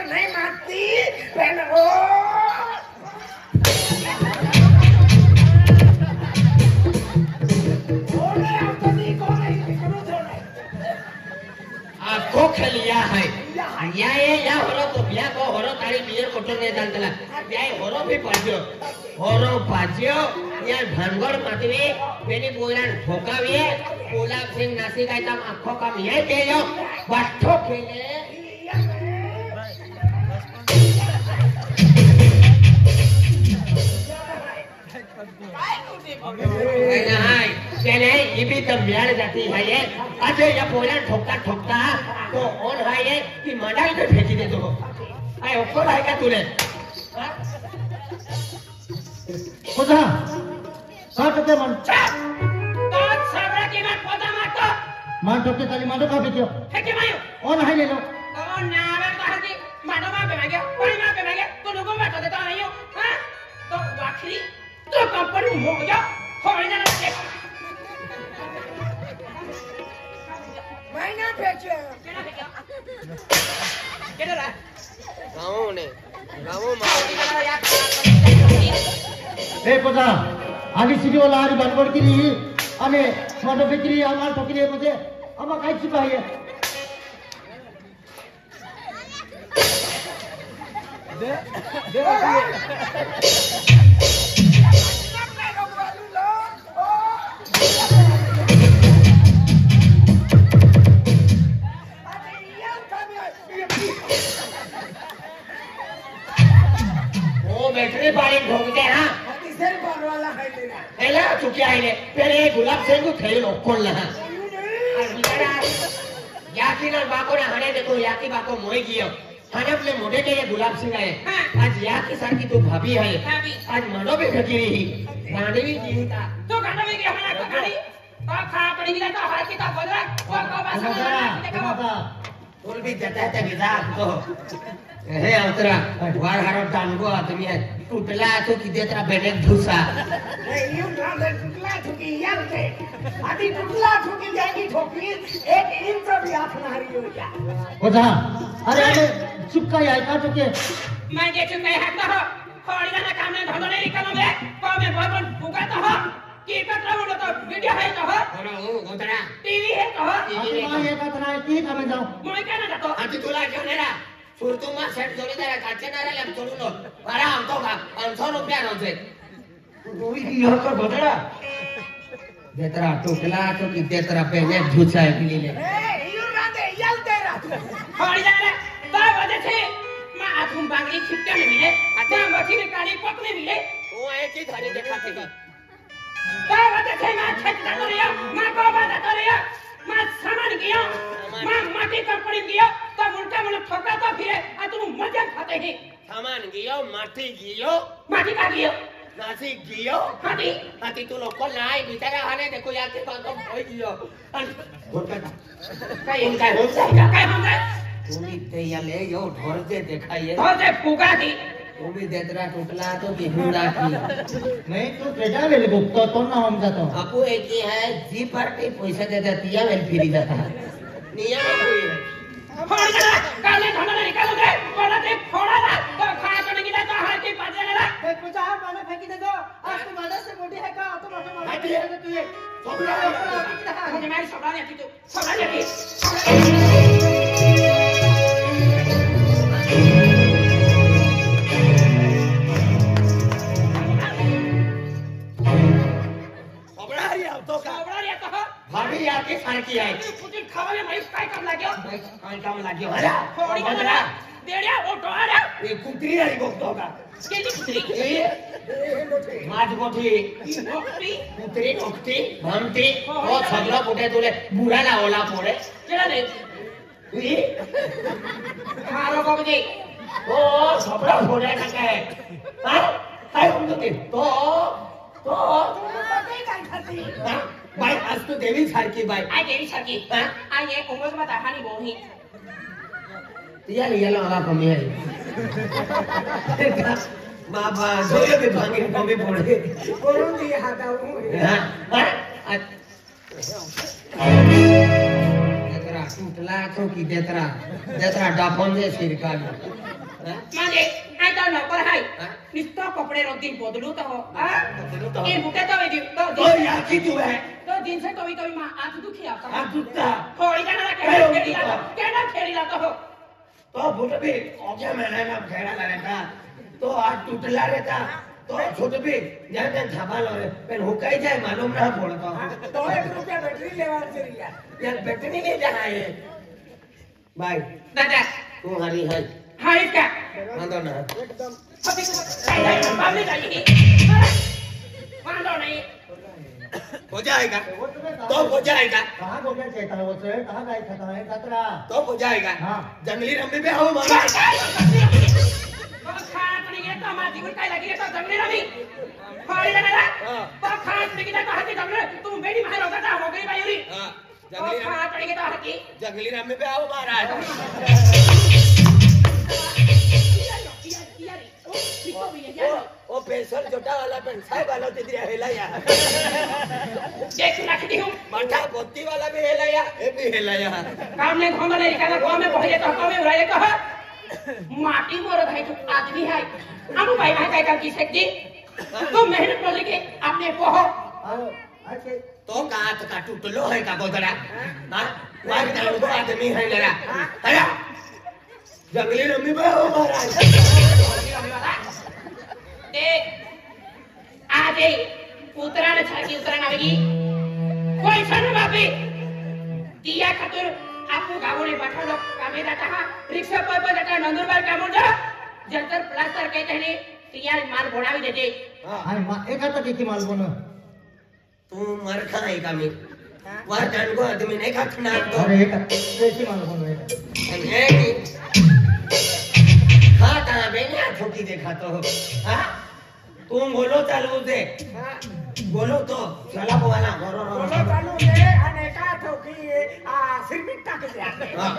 नहीं मारती पहले ओ आपको खेलिया है या होरो तो बिया को होरो तारी बियर कोटो ने जानतला या होरो भी पाज्यो या भानगड मातवे बेनी बोलान ठोकावे गुलाब सिंह नासी काय तम आखो काम ये केयो वाठो खेले नहीं चले ये भी तब बियाड़ जाती है ये अरे ये बोलान ठोकता तो और है ये कि मडाई पे फेंकी दे तो आए ऊपर आएगा तूने पोता साटते मन तो सबरा की मत पोता मत मान ठोके ताली मांडो का बेटियो फेंके मायो और हाय ले लो तो नावे तो हर की मानो मा पे मांगे कोई मा पे मांगे तो लोगों में तो देता नहीं हो हां तो वाखरी तो कंपनी हो गया खोल जाना से महीना फेंचे केड़ा रहा गाँव मार ए पोता आगे सीधी वाला आरी बनबड केली आणि मांडो फेकली आम्हाला ठोकली म्हणजे आम्हा काय चुका आहे दे बैटरी पानी ठोकते हां सर वाला है लेना एला चुकी आइले पहले गुलाब सिंह को खेल ओकोल ना बिचारा याकी ना बाको ना हने देखो याकी बाको मोय गियो हने अपने मोढे के ये गुलाब सिंह आए आज याकी सारखी तो भाभी है आज मनो भी फकीरी ही गांडी भी जीवता तो गांडा भी गया हना गाड़ी तो खा पड़ी गिला तो हर की तो बदला को बासा देखो बोल भी जाता है बिदा तो हे अवतरा वार हारो टांगो तुम्ही टूटला तो किती तरा बेने धुसा यूं ठाले टूटला ठुकी यार से आधी टूटला ठुकी जाएगी ठोकी एक इंच भी हाथ ना हरी हो जा पोता अरे अरे चुका आहे का ठोके मैं जे चुका है तो हो खोड़ी ना काम ने धंधो नहीं निकालो बे को में भवन फुका तो हो की पत्र बोलो तो वीडियो है तो हो और गोतरा टीवी है तो हो टीवी है का तना की कामे जाऊ मैं क्या ना जातो आधी तुला घेऊन येरा सुरतुमा सेट जोडीदार काचे नाराला चोडून अरे आमतो का 500 रुपया नव्हते तू ही हरकर बदला जेतरा टोकला तो किती तरा पहिले धुचा आहे पिलेले ए यूं राते यल तेरा खोड़ी जा रे तो वजह से मां आथुम बांगली छिपके में मिले आता मछली में काली पक में मिले वो एक ही धारी दिखाते ही तो वजह से मां छट कर रिया मां को बात कर रिया मां सामान गियो मां माटी कंपनी गियो तो उल्टा मन ठोका तो फिरे आ तुम मजा खाते ही सामान गियो माटी गियो माटी का गियो नासी गियो हाथी हाथी तू लोग को लाई बिचारा हाने देखो यार के पास तो होई गियो घोटा काय इनका हो जाएगा काय हम जाए तुम्ही ते या ले यो ढोर से दिखाइए तो से फुगा की तुम्ही देतरा टुकला तो बिहुड़ा की नाही तू केजा वेल गुप्तो तो ना हम जातो आपको एक ही है जी पार्टी पैसा दे देती है वेल फिरी जाता है नियम कोई है फोड़ कर काले धन निकालो दे बोला दे फोड़ा ना तो खा तो नहीं गिला तो हर की पाजे ना कुछ आप माने फेंकी दे दो आज तो माने से मोटी है का तो मोटा मोटा हटी है तू ये सोबरा मुझे मेरी सबरा नहीं तू सबरा नहीं सोबरा ही अब तो का सबरा नहीं तो भाभी आके खान की आई कुछ खावा में मैं काय काम लाग्यो काय काम लाग्यो अरे फोड़ी कर देड़िया वो टोरा ये कुत्री आई गोतो का केली कुत्री माज गोठी कुत्री कुत्री कोकती भामती वो सगळं कुठे तुले बुडा लावला पोरे केला रे ई मारो बाबूजी ओ सगळं फोडे ना काय हां काय म्हणतो ते तो काय खाती हां? बाई आज तू देवी सारखी बाई आई देवी सारखी आई ये उमस मत हानी बोही याला मला कमी आहे बाबा जोयो ते भांगे कमी पडे करून दी हाताऊ देतरा टूटला तो की देतरा डाफोन दे सिरका मागे काय तर नोकर हाय निस्ता कपडे रोज बदलू तो हो ये बुटे तो वेगी तो याकी तू है तो दिन से तो मां आज दुखी आता हाथ दुखता होई जाना केना खेलीला तो हो तो फुट भी ओके मैंने ना खेला रहता तो आज टूटला रहता तो छोट भी जाने थापा लो रे पर हुकाई जाए मालूम ना पड़ता तो 1 रुपया बैटरी लेवा चलिया यार बैटरी नहीं जहाँ है भाई दादा तू हरी है हाँ इसका मानो ना एकदम बाबली जाइए मानो नहीं हो जाएगा तो हो जाएगा कहाँ बोलना चाहता है वो से कहाँ गाय खाता है खतरा तो हो जाएगा हाँ। जंगली रम्मी पे आओ मामा खाना तो नहीं है तो हमारा जीवन का लगी है तो जंगली रमी होई जाना ना तो खाना तो नहीं है तो हाथी जंगली तुम बेटी मार होता था हो गई भाई हाँ जंगली खाना तो नहीं है तो हाथी जंगली रम्मी पे आओ महाराज ओ पेंशन जोटा वाला पेंशन वाला ते दिया हेला या देख रखती हूं माठा पोती वाला भी हेला या ए भी हेला या काम ने घोंगा नहीं निकाला गांव में पहुंचे तो गांव में उड़ाए कहा माटी मोर भाई तो आदमी है हम भाई भाई काय कर की सकती तो मेहनत कर लेके अपने पोहो तो काट का टूटलो है का गोदरा हां वार का को आदमी है लरा अरे जंगली रम्मी पे आओ महाराज देख आजे उतराने छाकी उतराने आवेगी कोई सन बापी दिया खातिर आपको गावोने बैठा लो कामे जाता है रिक्शा पर जाता नंदुरबार कामों जा जंतर प्लास्टर कहते हैं तियार माल घोड़ा भी देते अरे माँ एक आता किती माल बोनो तू मर खाए का मी वार जान को आदमी नहीं खाना तो अरे एक कैसी माल बोनो एक खाता बेनिया ठोकी देखा तो हां तुम बोलो चालू दे बोलो तो चला बोला बोलो चालू दे अनेका ठोकी सिरमिट टाक दे हां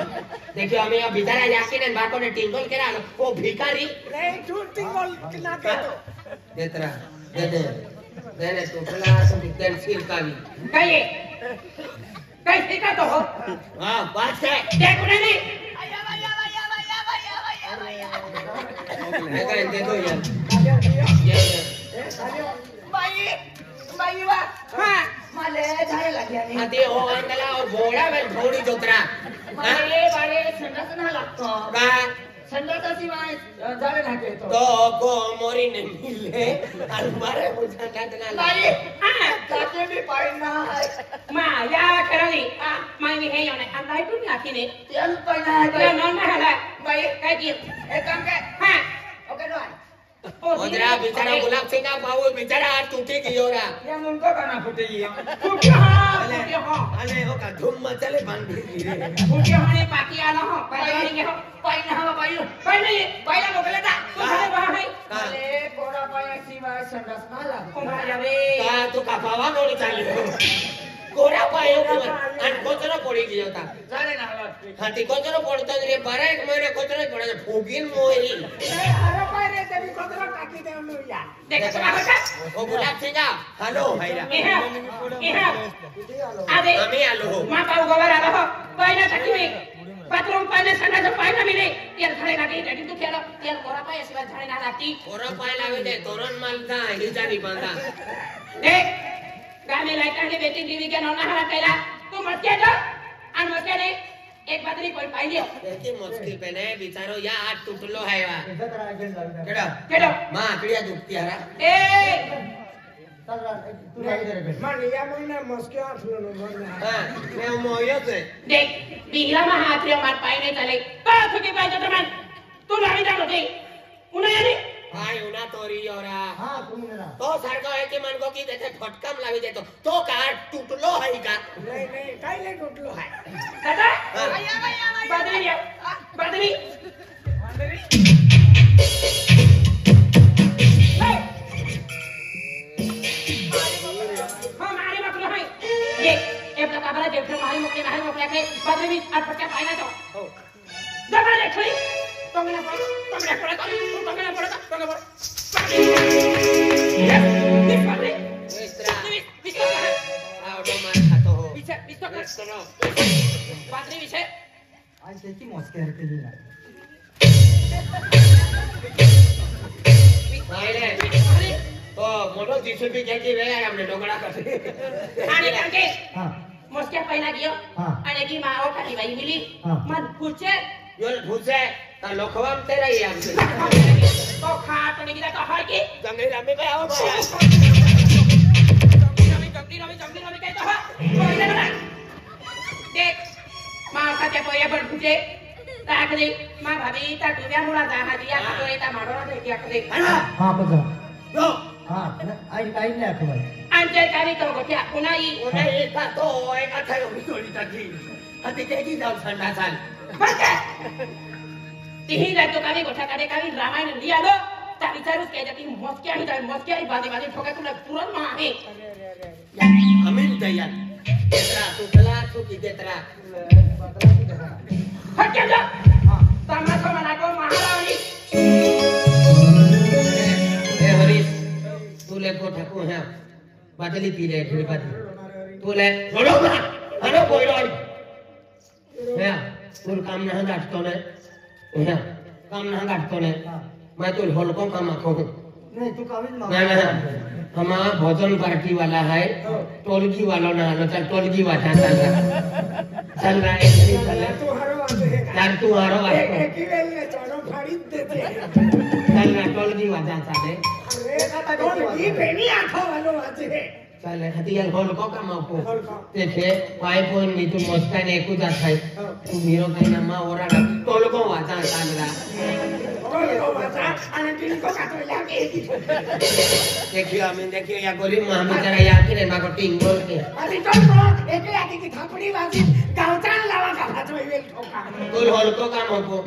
देखियो हमें अब बिचारा जाके ने बाको ने टिंगल करा लो वो भिखारी नहीं तू टिंगल ना दे तो देतरा दे तो फला तो कैंसिल का भी कहिए कैसे का तो हो हां बात है देखो नहीं मैं कह दे दो यार ये बाई वा हां माले झाले लाग्या नहीं आते हो अंदला और घोड़ा में घोड़ी जोतरा बारे संडास ना लागतो का संडासाशिवाय झाले नाके तो को मोरी ने मिले अलमारे मुझा काटना बाई हां जाके भी पाइना है मा या करली माय भी है योने अब लाइट नहीं आखी ने तेल पाइना है तो नॉन में हला बाई काय की एक काम के हां ओके नो ओजरा बेचारा गुलाब सिंह का बाबू बेचारा हाथ टूटे गयो रा ये मुनको गाना फुटेगी फुटियो हां अरे हो का धूम मचले बांध गिरे फुटियो हाने पाकी आलो हो पाई के हो पाइना है बाई पाई नहीं बाईला मोकले ता तुम्हारे वहां है माले कोड़ा पाया शिवाय संडास ना लाग तुम्हारे जावे का तो का पावा नोड़ी चाली कोरा पायो अन कोचरो पड़ी गयो था झाले ना हालत हाथी कोचरो पड़ता रे 12 एक महीने कोचरो पड़ा फूगिन मोही अरे पाए रे तेरी कोतरा काटी दे नु या देख तो बाबा ओ गुलाब सिंह हेलो भाईरा इहा आदे हमें आलो मां बाबू गोबर आलो हो पहिला तकी में बाथरूम पहले संडा से पाई ना मिले यार खड़े लागे डटी तो खेलो यार कोरा पाए सिवा झाड़े ना लागती कोरा पाए लागे दे तोरण मालता हिजारी बांधा देख गाने लाइटर के बेटी टीवी के नौना हरा कैला तू मत के जा अन मत के ने एक बात नहीं कोई पाई लियो देखी मुश्किल पे ने बिचारो या हाथ टूटलो है वा इज्जत करा के जाऊ केड़ा केडो मां आकड़िया दुखती हरा ए चल तू गाड़ी दे रे मन या महीने मस्के आठलो नो घर में हां मैं मोयो से देख बिहला में हाथ रे मार पाई नहीं चले का थकी पाई तो मन तू नहीं जानो दे उन्हें यानी भाई उना तोरी योरा हां तुम मेरा तो सरको है कि मन को की जैसे फटकम लावी दे तो कार टूटलो है का नहीं काईले टूटलो है दादा भैया बदली बदली हमारी मकलो है ये एक तो काबला देख रहे हमारी मकले के बदली अटपटा पाइना तो दबा ले छोरी तंगना पड़ ये बदली इस तरह पीछे आओ तो मार खातो हो पीछे सुनो बदली पीछे आज देखी मस्के हर के लिए मोठो जीसीबी घ्यायची वेळ आहे आमने डोकळा कसे आणि काके हा मोस्क्या पहिला गियो हा. आणि की माओ खाली बाई मिली हा. मन पूछे यो भूसे ता लोखवाम तेरा ही आमचे तो खाट आणि गिरा तो हाय की जंगली रामे पे आओ जमली काय तो हा कोई ना देख माओ खाते पोया पण पूछे ताकली मा भाभी ता दुनिया मुळा जा दिया खातोय ता माडोरा दे की आखले हा बघा यो हा आई आई नाही आठवाय अंजे कानी तो गोट्या पुनाई उन्हें एका तो एका था मी तोडी टाकी अति तेजी जाऊ संडा चाल तिही जातो कानी गोठा काढे कानी रामायण लिया लो त्या विचारूच काय जाती मोस्क्या ही जाय मोस्क्या ही बाजी ठोका तुला पुरण मा आहे अमीन दयाल तेत्रा तुकला तुकी तेत्रा हट जा तमाशा मनाको महाराणी ए हरीश तुले को ठाकू है बादली पी रे ढेर बादली तुले रोडो ना हनो बोइडोय या तुल काम ना गाटतो ने या काम ना गाटतो ने मैं तुल होलको काम आखो नाही तू कावीन ना ना हमारा भोजन पार्टी वाला है टोलगी वाला ना लो चल टोलगी वाला चल रहा है चल तू हरो आते यार तू आरो एक ही वेळेला चाणो फाडीत देते चल रहा टोलगी वाला चाले अरे तो ही बेनी आठो वालो आते चल हतिया होल को काम आपको देखे पाई फोन नी तू मस्ता ने एकू जात है तू मीरो कहीं ना मा ओरा टोल को वाचा चल रहा तो वाचा आणि तिनको काटो लागे देखियो हमें देखियो या गोली मामी जरा या कि रे माको टिंग बोल के अरे तो एक आधी की थापडी वाजी गावचान लावा का भातो वेल ठोका तू होल को काम आपको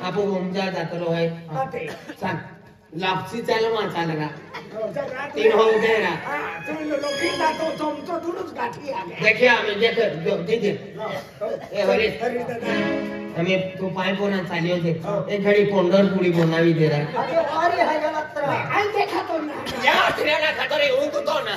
आपो घूमजा जात रो है आते चल लापसी चल मा चल रहा जरा तीन हो गए ना हां तुम लोकिंदा तो तुम तो दुरुस गाठी आ गए देखिए हमें देख जो दीदी ए हरीश अरे दादा हमें तू पाय पोना चालियो थे एक घड़ी पोंडर पूरी बनावी दे रहा अरे अरे हाय गलत आई देखा तो ना या तेरा ना खतरे हूं तो ना